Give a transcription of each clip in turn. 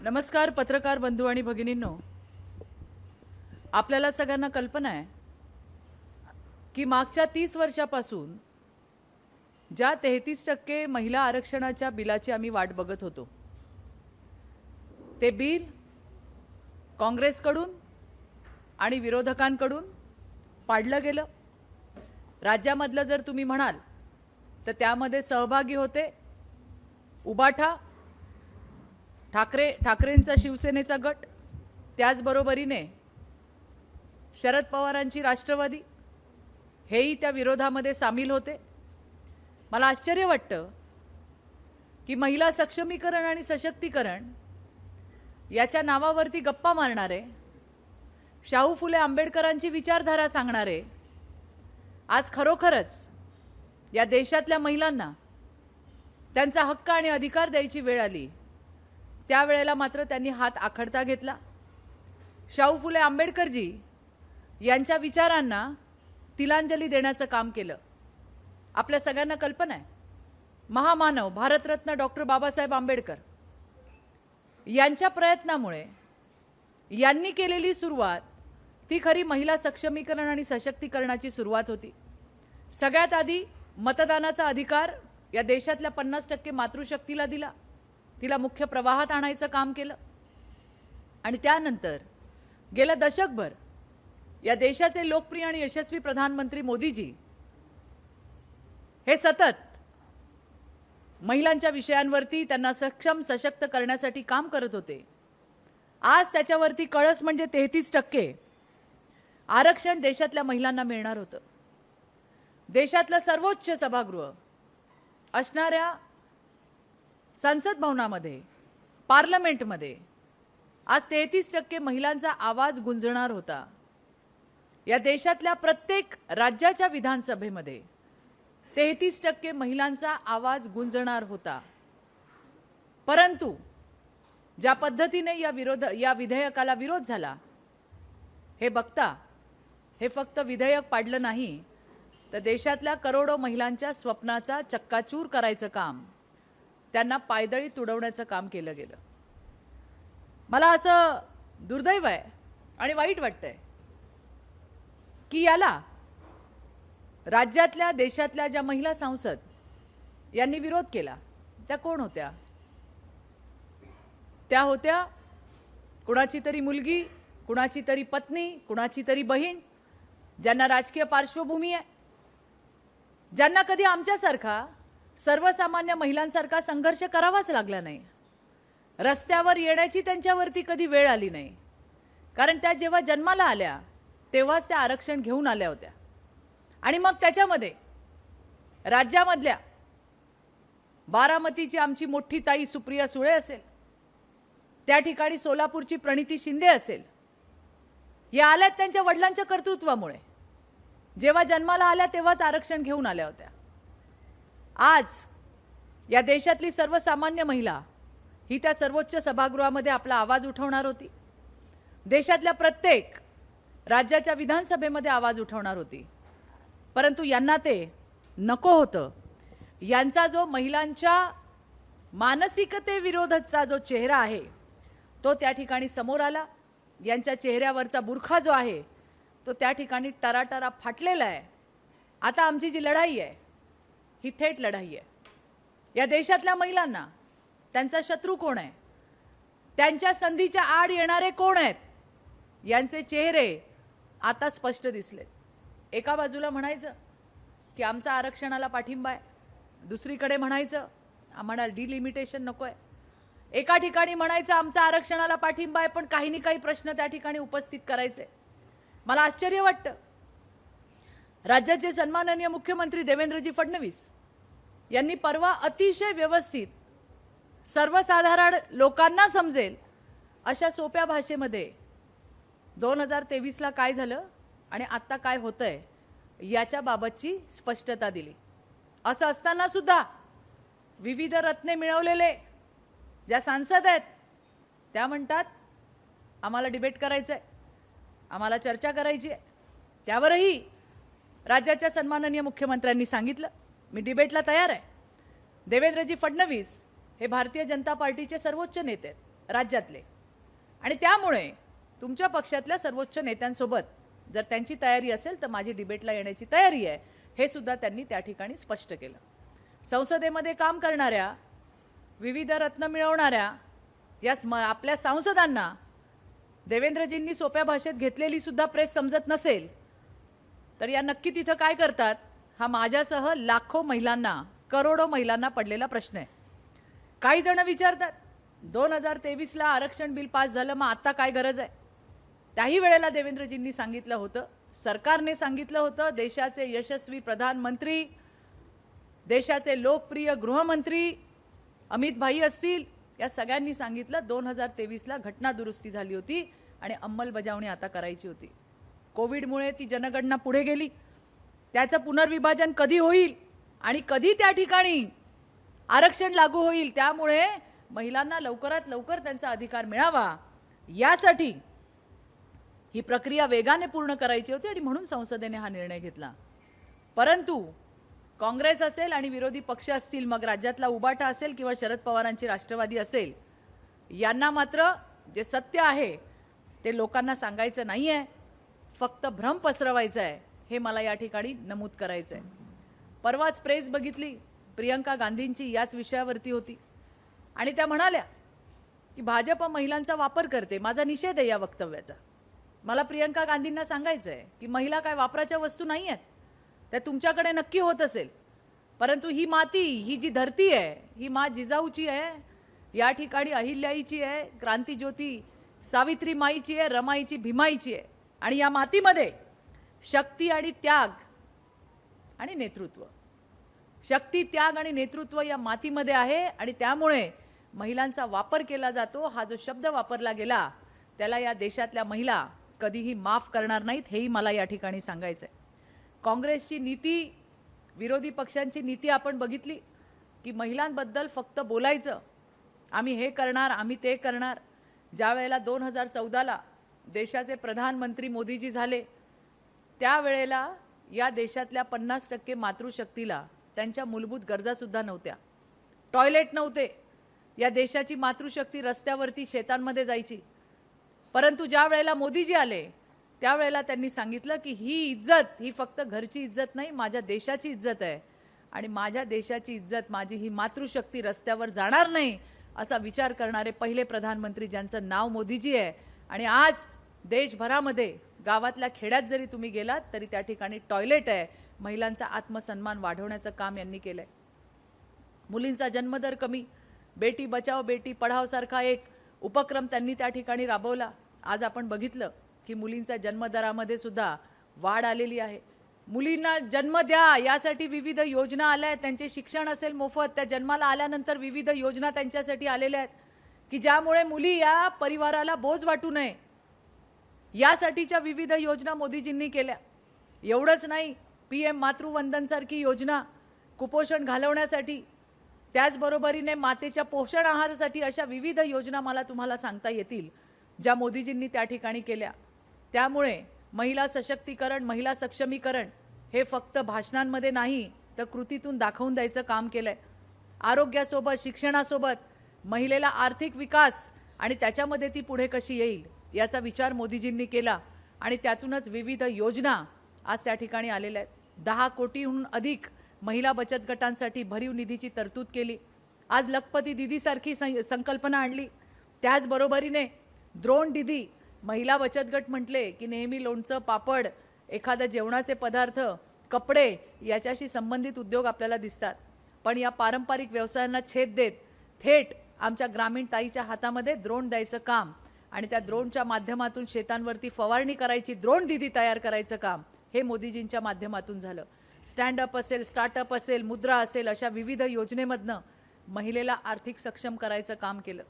नमस्कार पत्रकार बंधू आणि भगिनींनो, आपल्याला सगळ्यांना कल्पना आहे की मागच्या 30 वर्षापासून ज्या 33% महिला आरक्षणाच्या बिलाची आम्ही वाट बघत होतो, ते बिल काँग्रेसकडून आणि विरोधकांकडून पाडलं गेलं। राज्यामधलं जर तुम्ही म्हणाल तर त्यामध्ये सहभागी होते उबाठा, ठाकरेंचा शिवसेनेचा गट, त्याचबरोबरीने शरद पवारांची राष्ट्रवादी, हेही त्या विरोधामध्ये सामील होते। मला आश्चर्य वाटतं की महिला सक्षमीकरण आणि सशक्तीकरण याच्या नावावरती गप्पा मारणारे, शाहू फुले आंबेडकरांची विचारधारा सांगणारे आज खरोखरच या देशातल्या महिलांना त्यांचा हक्क आणि अधिकार द्यायची वेळ आली, त्यावेळेला मात्र त्यांनी हात आखडता घेतला। शाहू फुले आंबेडकरजी यांच्या विचारांना तिलांजली देण्याचं काम केलं। आपल्या सगळ्यांना कल्पना आहे, महामानव भारतरत्न डॉक्टर बाबासाहेब आंबेडकर यांच्या प्रयत्नामुळे यांनी केलेली सुरुवात ती खरी महिला सक्षमीकरण आणि सशक्तीकरणाची सुरुवात होती। सगळ्यात आधी मतदानाचा अधिकार या देशातल्या 50% मातृशक्तीला दिला, तिला मुख्य प्रवाहात आणायचं काम केलं। आणि त्यानंतर गेलं दशकभर या देशाचे लोकप्रिय आणि यशस्वी प्रधानमंत्री मोदीजी हे सतत महिलांच्या विषयांवरती त्यांना सक्षम सशक्त करण्यासाठी काम करत होते। आज त्याच्यावरती कळस म्हणजे 33% आरक्षण देशातल्या महिलांना मिळणार होतं। देशातलं सर्वोच्च सभागृह असणाऱ्या संसद भवनामध्ये, पार्लमेंटमध्ये आज 33% महिलांचा आवाज गुंजणार होता। या देशातल्या प्रत्येक राज्याच्या विधानसभेमध्ये 33% महिलांचा आवाज गुंजणार होता। परंतु ज्या पद्धतीने या विधेयकाला विरोध झाला, हे बघता हे फक्त विधेयक पाडलं नाही तर देशातल्या करोडो महिलांच्या स्वप्नाचा चक्काचूर करायचं काम, त्यांना पायदळी तुडवण्याचं काम केलं गेलं। मला असं दुर्दैव आहे आणि वाईट वाटतंय की याला राज्यातल्या देशातल्या ज्या महिला सांसद यांनी विरोध केला त्या कोण होत्या? त्या होत्या कुणाची तरी मुलगी, कुणाची तरी पत्नी, कुणाची तरी बहीण, ज्यांना राजकीय पार्श्वभूमी आहे, ज्यांना कधी आमच्यासारखा सर्वसामान्य महिलांसारखा संघर्ष करावाच लागला नाही, रस्त्यावर येण्याची त्यांच्यावरती कधी वेळ आली नाही। कारण त्या जेव्हा जन्माला आल्या तेव्हाच त्या आरक्षण घेऊन आल्या होत्या। आणि मग त्याच्यामध्ये राज्यामधल्या बारामतीची आमची मोठी ताई सुप्रिया सुळे असेल, त्या ठिकाणी सोलापूरची प्रणिती शिंदे असेल, या आल्यात त्यांच्या वडिलांच्या कर्तृत्वामुळे। जेव्हा जन्माला आल्या तेव्हाच आरक्षण घेऊन आल्या होत्या। आज या देशातली सर्वसामान्य महिला ही त्या सर्वोच्च सभागृहामध्ये आपला आवाज उठवणार होती, देशातल्या प्रत्येक राज्याच्या विधानसभेमध्ये आवाज उठवणार होती। परंतु यांना ते नको होतं। यांचा जो महिलांच्या मानसिकतेविरोधाचा जो चेहरा आहे तो त्या ठिकाणी समोर आला। यांच्या चेहऱ्यावरचा बुरखा जो आहे तो त्या ठिकाणी टराटरा फाटलेला आहे। आता आमची जी लढाई आहे ही थेट लढाई आहे। या देशातल्या महिलांना त्यांचा शत्रू कोण आहे, त्यांच्या संधीच्या आड येणारे कोण आहेत, यांचे चेहरे आता स्पष्ट दिसलेत। एका बाजूला म्हणायचं की आमचा आरक्षणाला पाठिंबा आहे, दुसरीकडे म्हणायचं आम्हाला डिलिमिटेशन नको आहे, एका ठिकाणी म्हणायचं आमचा आरक्षणाला पाठिंबा आहे पण काही ना काही प्रश्न त्या ठिकाणी उपस्थित करायचे। मला आश्चर्य वाटतं, राज्याचे सन्माननीय मुख्यमंत्री देवेंद्रजी फडणवीस यांनी परवा अतिशय व्यवस्थित सर्वसाधारण लोकांना समजेल अशा सोप्या भाषेमध्ये 2023ला काय झालं आणि आता काय होतंय याच्या बाबतची स्पष्टता दिली। असं असताना सुद्धा विविध रत्ने मिळवलेले ज्या सांसद आहेत त्या म्हणतात आम्हाला डिबेट करायचं आहे, आम्हाला चर्चा करायची आहे। त्यावरही राज्याच्या सन्माननीय मुख्यमंत्र्यांनी सांगितलं मी डिबेटला तयार आहे। देवेंद्रजी फडणवीस हे भारतीय जनता पार्टीचे सर्वोच्च नेते आहेत, राज्यातले. आणि त्यामुळे तुमच्या पक्षातल्या सर्वोच्च नेत्यांसोबत जर त्यांची तयारी असेल तर माझी डिबेटला येण्याची तयारी आहे, हे सुद्धा त्यांनी त्या ठिकाणी स्पष्ट केलं. संसदेमध्ये काम करणाऱ्या, विविध रत्न मिळवणाऱ्या या आपल्या सांसदांना देवेंद्रजींनी सोप्या भाषेत घेतलेली सुद्धा प्रेस समजत नसेल तर या नक्की तिथं काय करतात, हा माझ्यासह लाखो महिलांना, करोडो महिलांना पडलेला प्रश्न आहे. काही जण विचारतात 2023ला आरक्षण बिल पास झालं, मग आता काय गरज आहे? त्याही वेळेला देवेंद्रजींनी सांगितलं होतं, सरकारने सांगितलं होतं, देशाचे यशस्वी प्रधानमंत्री, देशाचे लोकप्रिय गृहमंत्री अमित भाई असतील, या सगळ्यांनी सांगितलं 2023ला घटना दुरुस्ती झाली होती आणि अंमलबजावणी आता करायची होती. कोविडमुळे ती जनगणना पुढे गेली. त्याचं पुनर्विभाजन कधी होईल आणि कधी त्या ठिकाणी आरक्षण लागू होईल, त्यामुळे महिलांना लवकरात लवकर त्यांचा अधिकार मिळावा यासाठी ही प्रक्रिया वेगाने पूर्ण करायची होती आणि म्हणून संसदेने हा निर्णय घेतला. परंतु काँग्रेस असेल आणि विरोधी पक्ष असतील, मग राज्यातला उबाटा असेल किंवा शरद पवारांची राष्ट्रवादी असेल, यांना मात्र जे सत्य आहे ते लोकांना सांगायचं नाही आहे, फक्त भ्रम पसरवायचा आहे, हे मला या ठिकाणी नमूद करायचं आहे. परवाच प्रेस बघितली, प्रियंका गांधींची याच विषयावरती होती आणि त्या म्हणाल्या की भाजप महिलांचा वापर करते. माझा निषेध आहे या वक्तव्याचा. मला प्रियंका गांधींना सांगायचं आहे की महिला काय वापराच्या वस्तू नाही आहेत, त्या तुमच्याकडे नक्की होत असेल, परंतु ही माती, ही जी धरती आहे, ही मा जिजाऊची आहे, या ठिकाणी अहिल्याईची आहे, क्रांतीज्योती सावित्री माईची आहे, रमाईची भीमाईची आहे. आणि या मातीमध्ये शक्ती आणि त्याग आणि नेतृत्व, शक्ती, त्याग आणि नेतृत्व या मातीमध्ये आहे आणि त्यामुळे महिलांचा वापर केला जातो. हा जो शब्द वापरला गेला त्याला या देशातल्या महिला कधीही माफ करणार नाहीत, हेही मला या ठिकाणी सांगायचं आहे. काँग्रेसची नीती, विरोधी पक्षांची नीती आपण बघितली की महिलांबद्दल फक्त बोलायचं, आम्ही हे करणार, आम्ही ते करणार. ज्या वेळेला 2014ला देशाचे प्रधानमंत्री मोदीजी झाले, त्यावेळेला या देशातल्या 50% मातृशक्तीला त्यांच्या मूलभूत गरजासुद्धा नव्हत्या. टॉयलेट नव्हते. या देशाची मातृशक्ती रस्त्यावरती, शेतांमध्ये जायची. परंतु ज्या वेळेला मोदीजी आले त्यावेळेला त्यांनी सांगितलं की ही इज्जत, ही फक्त घरची इज्जत नाही, माझ्या देशाची इज्जत आहे आणि माझ्या देशाची इज्जत, माझी ही मातृशक्ती रस्त्यावर जाणार नाही, असा विचार करणारे पहिले प्रधानमंत्री ज्यांचं नाव मोदीजी आहे. आणि आज देशभरामध्ये गावातल्या खेड्यात जरी तुम्ही गेलात तरी त्या ठिकाणी टॉयलेट आहे. महिलांचा आत्मसन्मान वाढवण्याचं काम यांनी केलंय. मुलींचा जन्मदर कमी, बेटी बचाव बेटी पढाव सारखा एक उपक्रम त्यांनी त्या ठिकाणी राबवला. आज आपण बघितलं की मुलींच्या जन्मदरामध्ये सुद्धा वाढ आलेली आहे. मुलींना जन्म द्या यासाठी विविध योजना आल्या आहेत. त्यांचे शिक्षण असेल मोफत, त्या जन्माला आल्यानंतर विविध योजना त्यांच्यासाठी आलेल्या आहेत की ज्यामुळे मुली या परिवाराला बोज वाटू नये, यासाठीच्या विविध योजना मोदीजींनी केल्या. एवढंच नाही, PM मातृवंदन सारखी योजना कुपोषण घालवण्यासाठी, त्याचबरोबरीने मातेच्या पोषण आहारासाठी, अशा विविध योजना मला तुम्हाला सांगता येतील ज्या मोदीजींनी त्या ठिकाणी केल्या. त्यामुळे महिला सशक्तीकरण, महिला सक्षमीकरण हे फक्त भाषणांमध्ये नाही तर कृतीतून दाखवून द्यायचं काम केलंय. आरोग्यासोबत, शिक्षणासोबत महिलेला आर्थिक विकास आणि त्याच्यामध्ये ती पुढे कशी येईल याचा विचार मोदीजींनी केला आणि त्यातूनच विविध योजना आज त्या ठिकाणी आलेल्या आहेत. 10 कोटीहून अधिक महिला बचत गटांसाठी भरीव निधीची तरतूद केली. आज लखपती दीदीसारखी संकल्पना आणली. त्याचबरोबरीने द्रोण दीदी, महिला बचत गट म्हटले की नेहमी लोणचं, पापड, एखादा जेवणाचे पदार्थ, कपडे याच्याशी संबंधित उद्योग आपल्याला दिसतात. पण या पारंपरिक व्यवसायांना छेद देत थेट आमच्या ग्रामीण ताईच्या हातामध्ये द्रोण द्यायचं काम आणि त्या द्रोणच्या माध्यमातून शेतांवरती फवारणी करायची द्रोण दीदी तयार करायचं काम हे मोदीजींच्या माध्यमातून झालं. स्टँडअप असेल, स्टार्टअप असेल, मुद्रा असेल, अशा विविध योजनेमधनं महिलेला आर्थिक सक्षम करायचं काम केलं.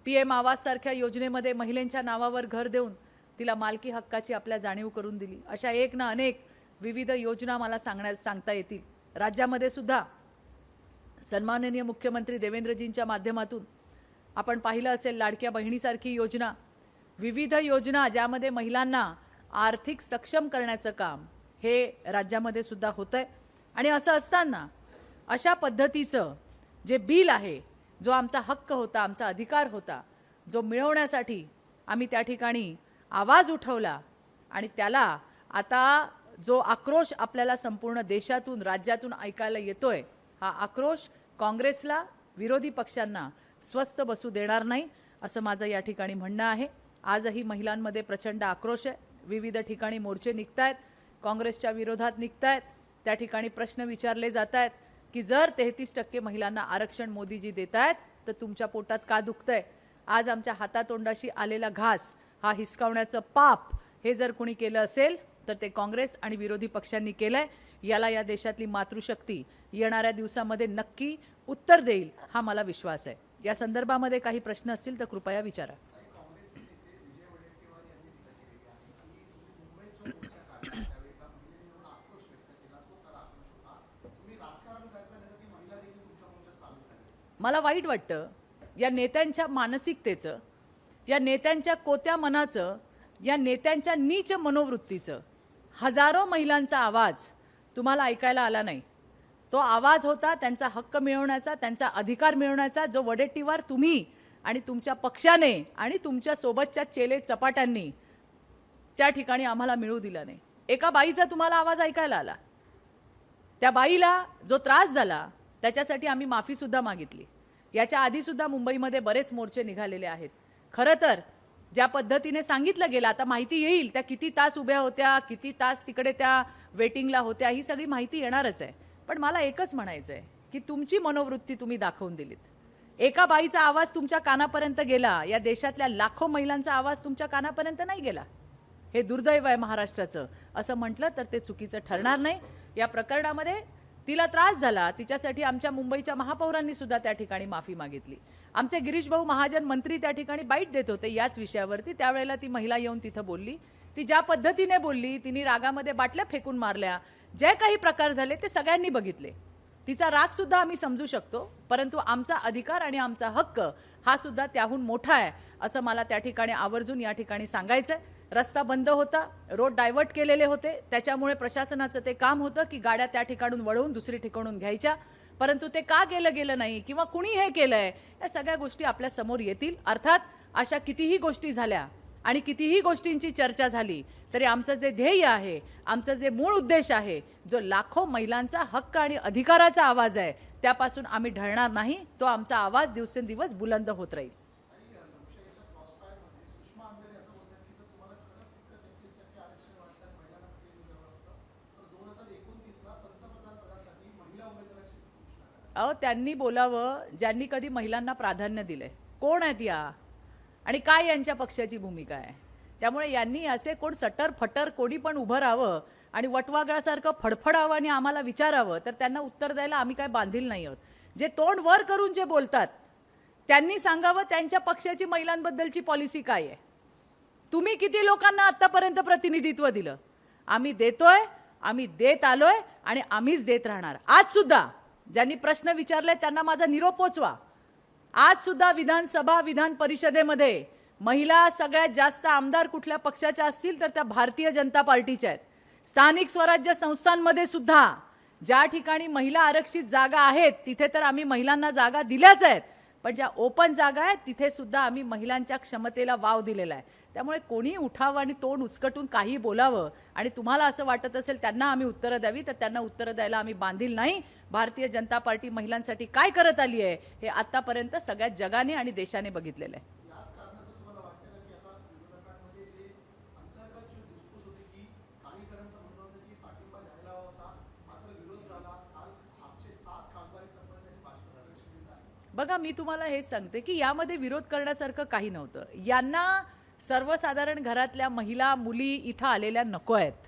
PM आवास सारख्या योजनेमध्ये महिलांच्या नावावर घर देऊन तिला मालकी हक्काची आपल्या जाणीव करून दिली. अशा एक ना अनेक विविध योजना मला सांगता येतील. राज्यामध्ये सुद्धा सन्माननीय मुख्यमंत्री देवेंद्रजींच्या माध्यमातून आपण पाहिलं असेल लाडक्या बहिणीसारखी योजना, विविध योजना ज्यामध्ये महिलांना आर्थिक सक्षम करण्याचं काम हे राज्यामध्ये सुद्धा होतंय. आणि असं असताना अशा पद्धतीचं जे बिल आहे, जो आमचा हक्क होता, आमचा अधिकार होता, जो मिळवण्यासाठी आम्ही त्या ठिकाणी आवाज उठवला आणि त्याला आता जो आक्रोश आपल्याला संपूर्ण देशातून राज्यातून ऐकायला येतोय, हा आक्रोश काँग्रेसला विरोधी पक्षांना स्वस्थ बसू देणार नाही असं माझं या ठिकाणी म्हणणं आहे। आजही महिलांमध्ये प्रचंड आक्रोश आहे, विविध ठिकाणी मोर्चे निघतायत, काँग्रेसच्या विरोधात निघतायत, त्या ठिकाणी प्रश्न विचारले जात आहेत की जर 33% महिलांना आरक्षण मोदीजी देत आहेत तर तुमच्या पोटात का दुखतंय? आज आमच्या हातातोंडाशी आलेला घास हा हिसकावण्याचं पाप हे जर कोणी केलं असेल तर ते काँग्रेस आणि विरोधी पक्षांनी केलंय। याला या देशातली मातृशक्ती येणाऱ्या दिवसामध्ये नक्की उत्तर देईल हा मला विश्वास आहे। या संदर्भामध्ये काही प्रश्न असतील तर कृपया विचारा। मला वाईट वाटतं या नेत्यांच्या मानसिकतेचं, या नेत्यांच्या कोत्या मनाचं, या नेत्यांच्या नीच मनोवृत्तीचं। हजारो महिलांचा आवाज तुम्हाला ऐकायला आला नाही। तो आवाज होता त्यांचा हक्क मिळवण्याचा, त्यांचा अधिकार मिळवण्याचा, जो वडेट्टीवार तुम्ही आणि तुमच्या पक्षाने आणि तुमच्या सोबतच्या चेले चपाट्यांनी त्या ठिकाणी आम्हाला मिळू दिला नाही। एका बाईचा तुम्हाला आवाज ऐकायला आला, त्या बाईला जो त्रास झाला त्याच्यासाठी आम्ही माफी सुद्धा मागितली। याच्या आधी सुद्धा मुंबईमध्ये बरेच मोर्चे निघालेले आहेत। खरं तर ज्या पद्धतीने सांगितलं गेलं, आता माहिती येईल त्या किती तास उभ्या होत्या, किती तास तिकडे त्या वेटिंगला होत्या, ही सगळी माहिती येणारच आहे। पण मला एकच म्हणायचं आहे की तुमची मनोवृत्ती तुम्ही दाखवून दिलीत। एका बाईचा आवाज तुमच्या कानापर्यंत गेला, या देशातल्या लाखो महिलांचा आवाज तुमच्या कानापर्यंत नाही गेला। हे दुर्दैव आहे महाराष्ट्राचं असं म्हटलं तर ते चुकीचं ठरणार नाही। या प्रकरणामध्ये तिला त्रास झाला, तिच्यासाठी आमच्या मुंबईच्या महापौरांनी सुद्धा त्या ठिकाणी माफी मागितली। आमचे गिरीश भाऊ महाजन मंत्री त्या ठिकाणी बाईट देत होते याच विषयावरती, त्यावेळेला ती महिला येऊन तिथं बोलली। ती ज्या पद्धतीने बोलली, तिने रागामध्ये बाटल्या फेकून मारल्या, जे काही प्रकार झाले ते सगळ्यांनी बघितले। तिचा राग सुद्धा आम्ही समजू शकतो, परंतु आमचा अधिकार आणि आमचा हक्क हा सुद्धा त्याहून मोठा आहे असं मला त्या ठिकाणी आवर्जून या ठिकाणी सांगायचंय। रस्ता बंद होता, रोड डायव्हर्ट केलेले होते, त्याच्यामुळे प्रशासनाचं ते काम होतं की गाड्या त्या ठिकाणून वळवून दुसरी ठिकाणून घ्यायच्या, परंतु ते का केलं गेलं नाही किंवा कुणी हे केलंय या सगळ्या गोष्टी आपल्या समोर येतील। अर्थात अशा कितीही गोष्टी झाल्या आणि कितीही गोष्टींची चर्चा झाली तरी आमचं जे ध्येय आहे, आमचं जे मूळ उद्देश आहे, जो लाखो महिलांचा हक्क आणि अधिकाराचा आवाज आहे, त्यापासून आम्ही ढळणार नाही। तो आमचा आवाज दिवसेंदिवस बुलंद होत राहील। अहो, त्यांनी बोलावं ज्यांनी कधी महिलांना प्राधान्य दिले। कोण आहेत या आणि काय यांच्या पक्षाची भूमिका आहे? त्यामुळे यांनी असे कोण सटर फटर कोणी पण उभं राहावं आणि वटवागळासारखं फडफडावं आणि आम्हाला विचारावं तर त्यांना उत्तर द्यायला आम्ही काय बांधील नाही आहोत। जे तोंड वर करून जे बोलतात त्यांनी सांगावं त्यांच्या पक्षाची महिलांबद्दलची पॉलिसी काय आहे। तुम्ही किती लोकांना आतापर्यंत प्रतिनिधित्व दिलं? आम्ही देतोय, आम्ही देत आलोय आणि आम्हीच देत राहणार। आज सुद्धा ज्यांनी प्रश्न विचारले त्यांना माझा निरोप पोचवा। आज सुद्धा विधानसभा विधान परिषदेमध्ये महिला सगळ्यात जास्त आमदार कुठल्या पक्षाच्या असतील तर त्या भारतीय जनता पार्टीच्या आहेत। स्थानिक स्वराज्य संस्थांमध्ये सुद्धा ज्या ठिकाणी महिला आरक्षित जागा आहेत तिथे तर आम्ही महिलांना जागा दिल्याच आहेत, पण ज्या ओपन जागा आहेत तिथे सुद्धा आम्ही महिलांच्या क्षमतेला वाव दिलेला आहे। त्यामुळे कोणी उठावं आणि तोंड उचकटून काही बोलावं आणि तुम्हाला असं वाटत असेल त्यांना आम्ही उत्तरं द्यावी तर त्यांना उत्तरं द्यायला आम्ही बांधील नाही। भारतीय जनता पार्टी महिलांसाठी काय करत आली आहे हे आतापर्यंत सगळ्या जगाने आणि देशाने बघितलेलं आहे। बघा, मी तुम्हाला हे सांगते की यामध्ये विरोध करण्यासारखं काही नव्हतं। यांना सर्वसाधारण घरातल्या महिला मुली इथं आलेल्या नको आहेत,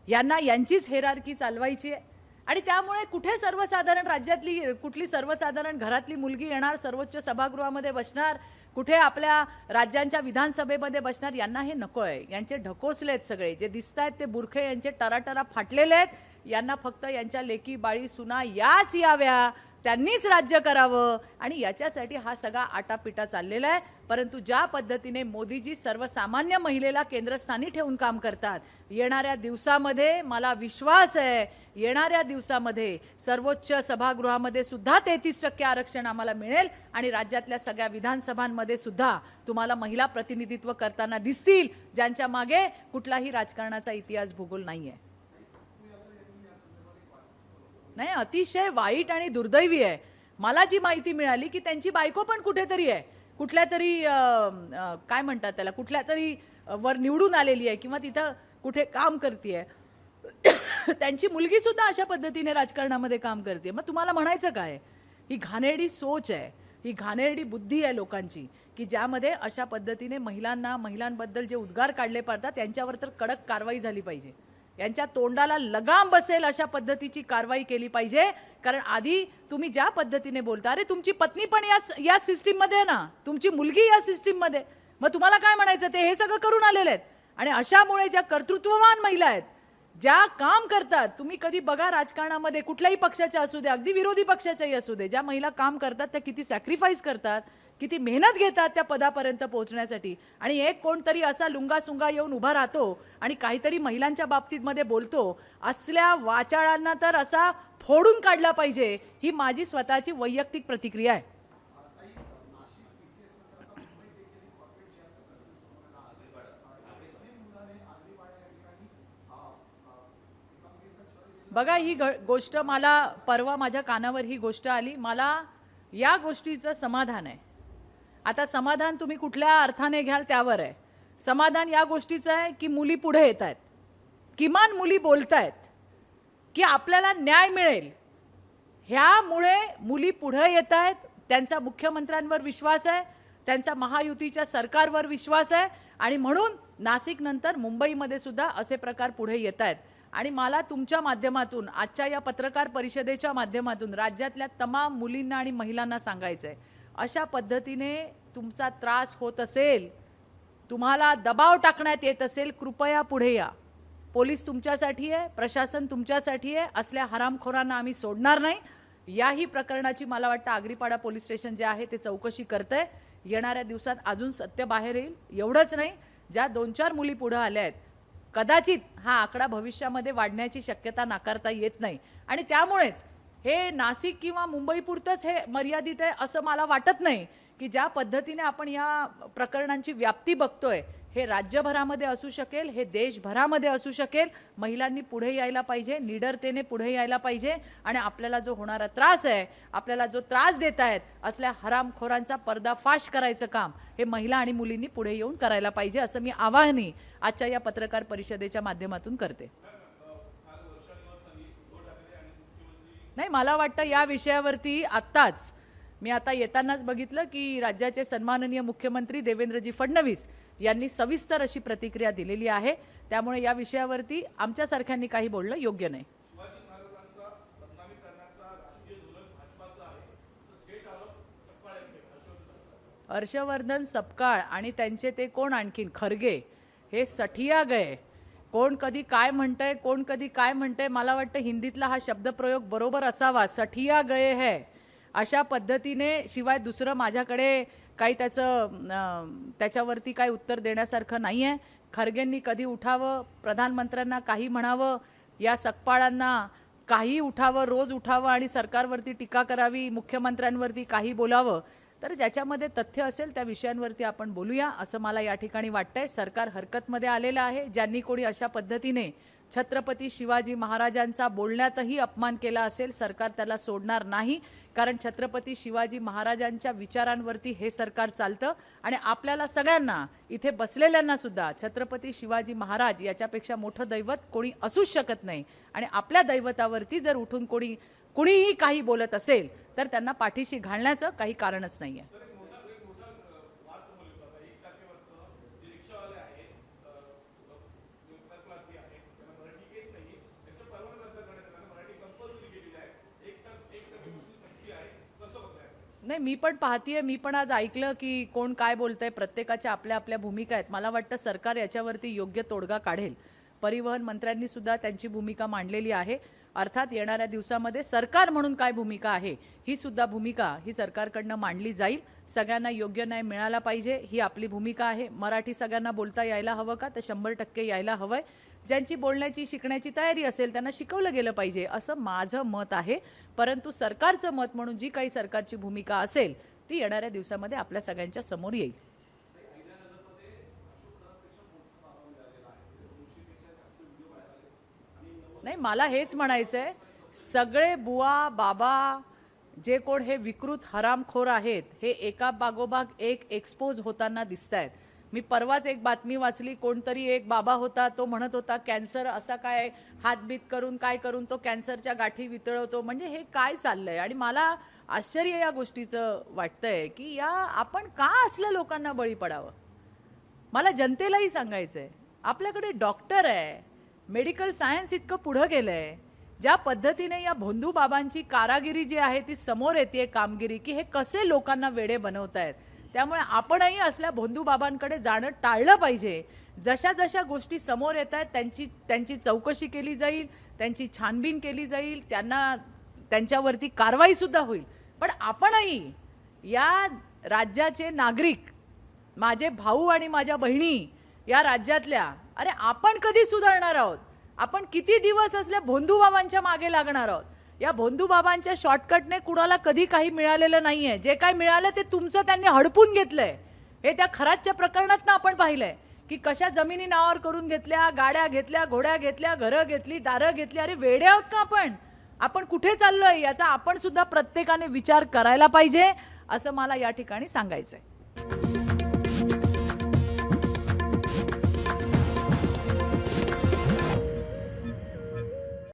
यांना यांचीच हेरारकी चालवायची आहे आणि त्यामुळे कुठे सर्वसाधारण राज्यातली कुठली सर्वसाधारण घरातली मुलगी येणार, सर्वोच्च सभागृहामध्ये बसणार, कुठे आपल्या राज्यांच्या विधानसभेमध्ये बसणार, यांना हे नको आहे। यांचे ढकोसले आहेत सगळे, जे दिसत आहेत ते बुरखे यांचे टराटरा फाटलेले आहेत। यांना फक्त यांच्या लेकी बाळी सुना याच याव्या, त्यांनीच राज्य करावं आणि याच्यासाठी हा सगळा आटापिटा चाललेला आहे। परंतु ज्या पद्धतीने मोदीजी सर्वसामान्य महिलेला केंद्रस्थानी ठेवून काम करतात, येणाऱ्या दिवसामध्ये मला विश्वास आहे, येणाऱ्या दिवसामध्ये सर्वोच्च सभागृहामध्ये सुद्धा 33% आरक्षण आम्हाला मिळेल आणि राज्यातल्या सगळ्या विधानसभांमध्ये सुद्धा तुम्हाला महिला प्रतिनिधित्व करताना दिसतील, ज्यांच्या मागे कुठलाही राजकारणाचा इतिहास भूगोल नाहीये. नाही, अतिशय वाईट आणि दुर्दैवी आहे. मला जी माहिती मिळाली की त्यांची बायको पण कुठेतरी आहे, कुठल्या तरी काय म्हणतात त्याला, कुठल्या तरी वर निवडून आलेली आहे किंवा तिथं कुठे काम करते. त्यांची मुलगी सुद्धा अशा पद्धतीने राजकारणामध्ये काम करते. मग तुम्हाला म्हणायचं काय? ही घाणेरडी सोच आहे, ही घाणेरडी बुद्धी आहे लोकांची की ज्यामध्ये अशा पद्धतीने महिलांबद्दल जे उद्गार काढले पडतात त्यांच्यावर तर कडक कारवाई झाली पाहिजे. यांच्या तोंडाला लगाम बसेल अशा पद्धतीची कारवाई केली पाहिजे. कारण आधी तुम्ही ज्या पद्धतीने बोलता, अरे तुमची पत्नी पण या सिस्टीम मध्ये आहे ना, तुमची मुलगी या सिस्टीम मध्ये, मग तुम्हाला काय म्हणायचं? ते हे सगळं करून आलेले आहेत. आणि अशामुळे ज्या कर्तृत्ववान महिला आहेत, ज्या काम करतात, तुम्ही कधी बघा राजकारणामध्ये कुठल्याही पक्षाच्या असू दे, अगदी विरोधी पक्षाच्याही असू दे, ज्या महिला काम करतात त्या किती सॅक्रिफाईस करतात, किती मेहनत घेतात त्या पदापर्यंत पोहोचण्यासाठी. आणि एक कोणतरी असा लुंगासुंगा येऊन उभा राहतो आणि काहीतरी महिलांच्या बाबतीत मध्ये बोलतो. असल्या वाचाळांना तर असा फोडून काढला पाहिजे, ही माझी स्वतःची वैयक्तिक प्रतिक्रिया आहे. बघा, ही गोष्ट मला परवा माझ्या कानावर ही गोष्ट आली. मला या गोष्टीचं समाधान आहे. आता समाधान तुम्ही कुठल्या अर्थाने घ्याल त्यावर आहे. समाधान या गोष्टीचं आहे की मुली पुढे येत आहेत, किमान मुली बोलत आहेत की आपल्याला न्याय मिळेल. ह्यामुळे मुली पुढे येत आहेत. त्यांचा मुख्यमंत्र्यांवर विश्वास आहे, त्यांचा महायुतीच्या सरकारवर विश्वास आहे आणि म्हणून नाशिक नंतर मुंबईमध्ये सुद्धा असे प्रकार पुढे येत आहेत. आणि मला तुमच्या माध्यमातून, आजच्या या पत्रकार परिषदेच्या माध्यमातून राज्यातल्या तमाम मुलींना आणि महिलांना सांगायचं आहे, अशा पद्धतीने तुमचा त्रास होत असेल, तुम्हाला दबाव टाकण्यात येत असेल, कृपया पुढे या. पोलीस तुमच्यासाठी आहे, प्रशासन तुमच्यासाठी आहे. असल्या हरामखोरांना आम्ही सोडणार नाही. याही प्रकरणाची मला वाटतं आगरीपाडा पोलीस स्टेशन जे आहे ते चौकशी करतंय. येणाऱ्या दिवसात अजून सत्य बाहेर येईल. एवढंच नाही, ज्या 2-4 मुली पुढे आल्या आहेत, कदाचित हा आकडा भविष्यामध्ये वाढण्याची शक्यता नाकारता येत नाही. आणि त्यामुळेच हे नाशिक किंवा मुंबईपुरतंच हे मर्यादित आहे असं मला वाटत नाही. की ज्या पद्धतीने आपण या प्रकरणांची व्याप्ती बघतोय, हे राज्यभरामध्ये असू शकेल, हे देशभरामध्ये असू शकेल. महिलांनी पुढे यायला पाहिजे, निडरतेने पुढे यायला पाहिजे आणि आपल्याला जो होणारा त्रास आहे, आपल्याला जो त्रास देत आहेत, असल्या हरामखोरांचा पर्दाफाश करायचं काम हे महिला आणि मुलींनी पुढे येऊन करायला पाहिजे, असं मी आवाहनही आजच्या या पत्रकार परिषदेच्या माध्यमातून करते. नाही, मला वाटतं या विषयावरती आत्ताच मी आता येतानाच बघितलं की राज्याचे सन्माननीय मुख्यमंत्री देवेंद्रजी फडणवीस यांनी सविस्तर अशी प्रतिक्रिया दिलेली आहे. त्यामुळे या विषयावरती आमच्यासारख्यांनी काही बोलणं योग्य नाही. हर्षवर्धन सपकाळ आणि त्यांचे ते कोण आणखीन खरगे, हे सठिया गए. कोण कधी काय म्हणतंय, कोण कधी काय म्हणतंय, मला वाटतं हिंदीतला हा शब्दप्रयोग बरोबर असावा, सठिया गए है. अशा पद्धतीने शिवाय दुसरं माझ्याकडे काही त्याच्यावरती काही उत्तर देण्यासारखं नाही आहे. खरगेंनी कधी उठावं, प्रधानमंत्र्यांना काही म्हणावं, या सकपाळांना काही उठावं, रोज उठावं आणि सरकारवरती टीका करावी, मुख्यमंत्र्यांवरती काही बोलावं. तर ज्याच्यामध्ये तथ्य असेल त्या विषयांवरती आपण बोलूया असं मला या ठिकाणी वाटतंय. सरकार हरकतमध्ये आलेलं आहे. ज्यांनी कोणी अशा पद्धतीने छत्रपती शिवाजी महाराजांचा बोलण्यातही अपमान केला असेल, सरकार त्याला सोडणार नाही. कारण छत्रपती शिवाजी महाराजांच्या विचारांवरती हे सरकार चालतं आणि आपल्याला सगळ्यांना, इथे बसलेल्यांना सुद्धा छत्रपती शिवाजी महाराज याच्यापेक्षा मोठं दैवत कोणी असूच शकत नाही. आणि आपल्या दैवतावरती जर उठून कुणीही काही बोलत असेल तर त्यांना पाठीशी घालण्याचं काही कारणच नाही आहे. नाही, मी पण पाहतीये, मी पण आज ऐकलं की कोण काय बोलतंय. प्रत्येकाच्या आपल्या आपल्या भूमिका आहेत. मला वाटतं सरकार याच्यावरती योग्य तोडगा काढेल. परिवहन मंत्र्यांनी सुद्धा त्यांची भूमिका मांडलेली आहे. अर्थात येणाऱ्या दिवसामध्ये सरकार म्हणून काय भूमिका आहे ही सुद्धा भूमिका ही सरकारकडनं मांडली जाईल. सगळ्यांना योग्य न्याय मिळाला पाहिजे ही आपली भूमिका आहे. मराठी सगळ्यांना बोलता यायला हवं का? तर 100% यायला हवंय. ज्यांची बोलण्याची शिकण्याची तयारी असेल त्यांना शिकवलं गेलं पाहिजे असं माझं मत आहे. परंतु सरकारचं मत म्हणून जी काही सरकारची भूमिका असेल ती येणाऱ्या दिवसामध्ये आपल्या सगळ्यांच्या समोर येईल. नाही, मला हेच म्हणायचं आहे, सगळे बुवा बाबा जे कोण हे विकृत हरामखोर आहेत हे एका पागोपाग एक एक्सपोज होताना दिसत आहेत. मी परवाच एक बातमी वाचली, कोणतरी एक बाबा होता, तो म्हणत होता कॅन्सर असा काय हातबीत करून काय करून तो कॅन्सरच्या गाठी वितळवतो. म्हणजे हे काय चाललंय? आणि मला आश्चर्य या गोष्टीचं वाटतंय की आपण का असल्या लोकांना बळी पडावं. मला जनतेलाही सांगायचं आहे, आपल्याकडे डॉक्टर आहे, मेडिकल सायन्स इतकं पुढं गेलंय. ज्या पद्धतीने या भोंदू बाबांची कारागिरी जी आहे ती समोर येते कामगिरी, की हे कसे लोकांना वेडे बनवतायत. त्यामुळे आपणही असल्या भोंदू बाबांकडे जाणं टाळलं पाहिजे. जशा जशा गोष्टी समोर येत आहेत त्यांची चौकशी केली जाईल, त्यांची छानबीन केली जाईल, त्यांच्यावरती कारवाई सुद्धा होईल. पण आपणही या राज्याचे नागरिक, माझे भाऊ आणि माझ्या बहिणी या राज्यातल्या, अरे आपण कधी सुधारणार आहोत? आपण किती दिवस असल्या भोंदू बाबांच्या मागे लागणार आहोत? या भोंदू बाबांच्या शॉर्टकटने कुणाला कधी काही मिळालेलं नाहीये. जे काय मिळालं ते तुमचं त्यांनी हडपून घेतलंय. हे त्या खरातच्या प्रकरणात आपण पाहिलंय की कशा जमिनी नावावर करून घेतल्या, गाड्या घेतल्या, घोड्या घेतल्या, घरं घेतली, दारं घेतली. अरे वेडे आहोत का आपण कुठे चाललोय याचा आपण सुद्धा प्रत्येकाने विचार करायला पाहिजे असं मला या ठिकाणी सांगायचंय.